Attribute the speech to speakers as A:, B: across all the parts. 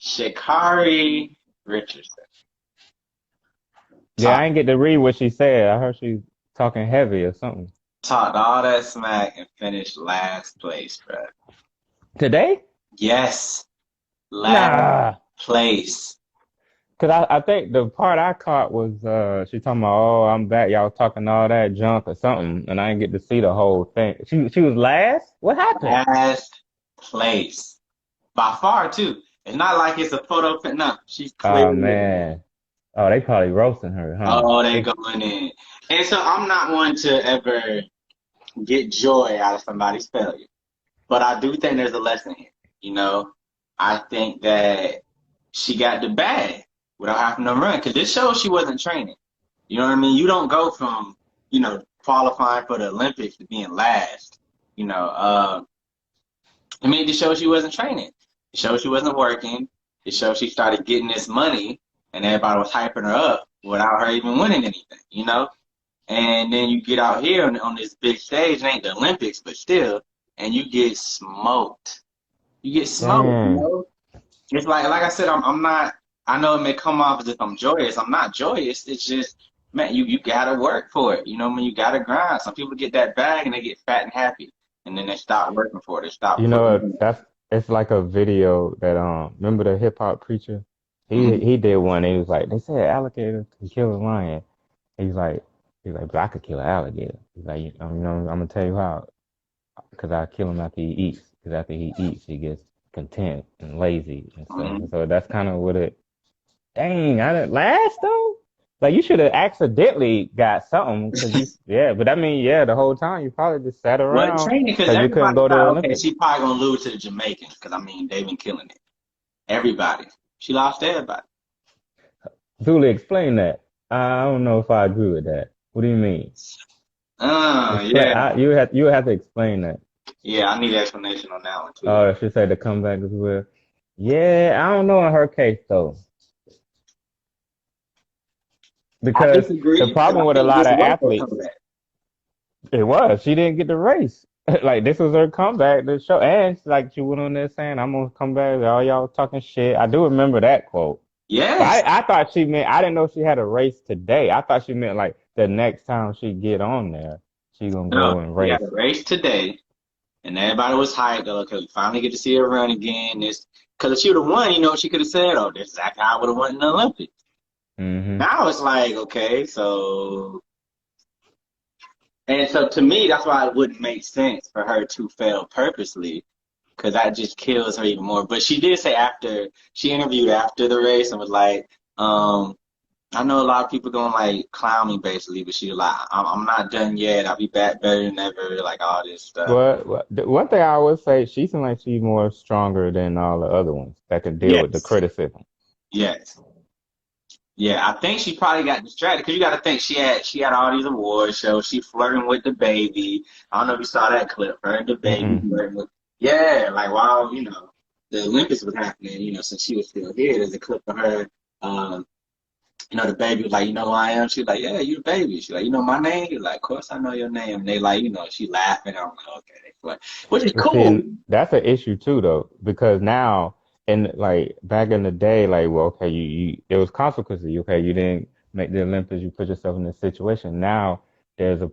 A: Sha'Carri Richardson.
B: Yeah,
A: Talk,
B: I didn't get to read what she said. I heard she talking heavy or something.
A: talked all that smack and finished last place, bro.
B: Today?
A: Yes, last
B: Nah.
A: place.
B: Cause I think the part I caught was she talking about, oh, I'm back, y'all talking all that junk or something, and I didn't get to see the whole thing. She was last? What happened?
A: Last place. By far, too. It's not like it's a photo fit. No, she's
B: Oh
A: clearly.
B: man. Oh, they probably roasting her, huh?
A: Oh, they going in. And so I'm not one to ever get joy out of somebody's failure. But I do think there's a lesson here. You know, I think that she got the bag without having to run because this shows she wasn't training. You know what I mean? You don't go from, qualifying for the Olympics to being last. You know, I mean, it shows she wasn't training. It shows she wasn't working. It shows she started getting this money and everybody was hyping her up without her even winning anything. And then you get out here on this big stage, it ain't the Olympics, but still, and you get smoked. You get smoked, you
B: Dang.
A: know? It's like I said, I'm not, I know it may come off as if I'm joyous. I'm not joyous. It's just, man, you gotta work for it. You know what I mean? You gotta grind. Some people get that bag and they get fat and happy. And then they stop working for it. They stop
B: You
A: putting
B: know,
A: in.
B: that's it's like a video that remember the hip hop preacher?
A: Mhm.
B: He did one. He was like, they said alligator can kill a lion. He's like but I could kill an alligator. He's like, I'm gonna tell you how, because I kill him after he eats. Because after he eats, he gets content and lazy and stuff.
A: Mhm.
B: And so that's kind of what it. Dang, I didn't last though. Like you should have accidentally got something because yeah. But I mean, yeah, the whole time you probably just sat
A: What
B: around
A: training? Because
B: because you couldn't
A: everybody
B: go to the
A: thought, okay,
B: Olympics.
A: she probably gonna lose to the Jamaicans. Because I mean, they've been killing it. Everybody. She lost to everybody.
B: Julie, explain that. I don't know if I agree with that. What do you mean? Explain.
A: Yeah,
B: You have to explain that.
A: yeah. I need an explanation on that one too.
B: She said the comeback as well. Yeah, I don't know in her case though,
A: I
B: because the
A: disagree because
B: problem
A: I
B: with a
A: think
B: lot
A: this
B: of
A: was her
B: athletes,
A: comeback.
B: it was she didn't get the race. Like this was her comeback to show, and like she went on there saying, "I'm gonna come back." All y'all talking shit. I do remember that quote, but
A: Yes.
B: I thought she meant I didn't know she had a race today. I thought she meant like the next time she get on there, she gonna
A: No,
B: go and
A: she had a
B: race.
A: race today, and everybody was hyped. They're like, okay, we finally get to see her run again. This because if she would have won, she could have said, "Oh, this is exactly how I would have won in the Olympics."
B: Hmm.
A: Now it's like, okay, so and so to me, that's why it wouldn't make sense for her to fail purposely because that just kills her even more. But she did say after she interviewed after the race and was like, I know a lot of people gonna like clown me basically, but she was like, I'm not done yet. I'll be back better than ever, like all this stuff.
B: But the one thing I would say, she seems like she's more stronger than all the other ones that could deal with the
A: Yes,
B: criticism.
A: yes, yeah. I think she probably got distracted because you got to think she had all these award shows. She flirting with the baby. I don't know if you saw that clip. Her and the baby
B: Mm-mm.
A: flirting with. Yeah, like while the Olympics was happening, since she was still here, there's a clip of her. Um, the baby was like, you know who I am? She was like, yeah, you the baby. She like, you know my name? He was like, of course I know your name. And they like, she laughing. I'm like, okay, they like, which is
B: But
A: cool.
B: see, that's an issue too, though, because now, and like back in the day, like, well, okay, there was consequences. Okay, you didn't make the Olympics, you put yourself in this situation. Now there's a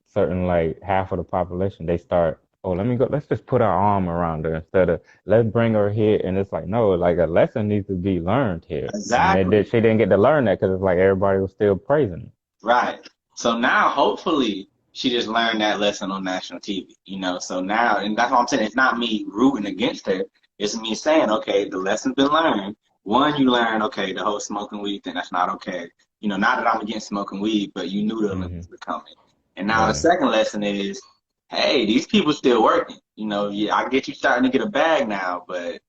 B: certain like half of the population, they start, oh, let me go, let's just put our arm around her instead of let's bring her here. And it's like, no, like a lesson needs to be learned here. And
A: Exactly.
B: she didn't get to learn that because it's like everybody was still praising her.
A: Right. So now, hopefully, she just learned that lesson on national TV. So now, and that's what I'm saying. It's not me rooting against her. It's me saying, okay, the lesson's been learned. One, you learn, okay, the whole smoking weed thing, that's not okay. Not that I'm against smoking weed, but you knew the
B: Hmm.
A: Olympics were coming. And now the
B: Right.
A: second lesson is, hey, these people still working. Yeah, I get you starting to get a bag now, but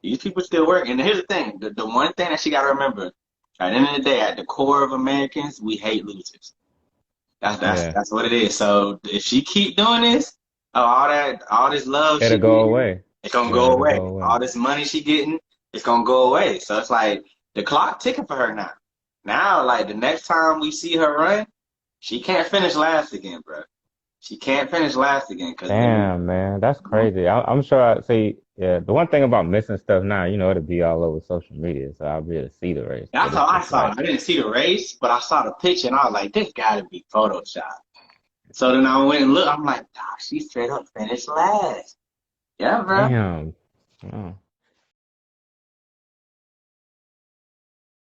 A: these people still working. And here's the thing, the one thing that she got to remember, at the end of the day, at the core of Americans, we hate losers. That's that's
B: Yeah.
A: that's what it is. So if she keep doing this, all this love she
B: It'll go
A: getting,
B: away.
A: it's gonna
B: Yeah,
A: go
B: it'll
A: away.
B: go away.
A: All this money she getting, it's gonna go away. So it's like the clock ticking for her now. Now, like the next time we see her run, she can't finish last again, bro. She can't finish last again because then
B: Damn, man, that's crazy. I'm sure. See, Yeah, the one thing about missing stuff now, it'll be all over social media, so I'll be able to see the race.
A: And
B: But it's
A: I
B: just
A: saw
B: like,
A: it. I didn't see the race, but I saw the picture and I was like, this gotta be Photoshop. So then I went and looked. I'm like, dog, she straight up finished last. Yeah, bro.
B: damn. Oh.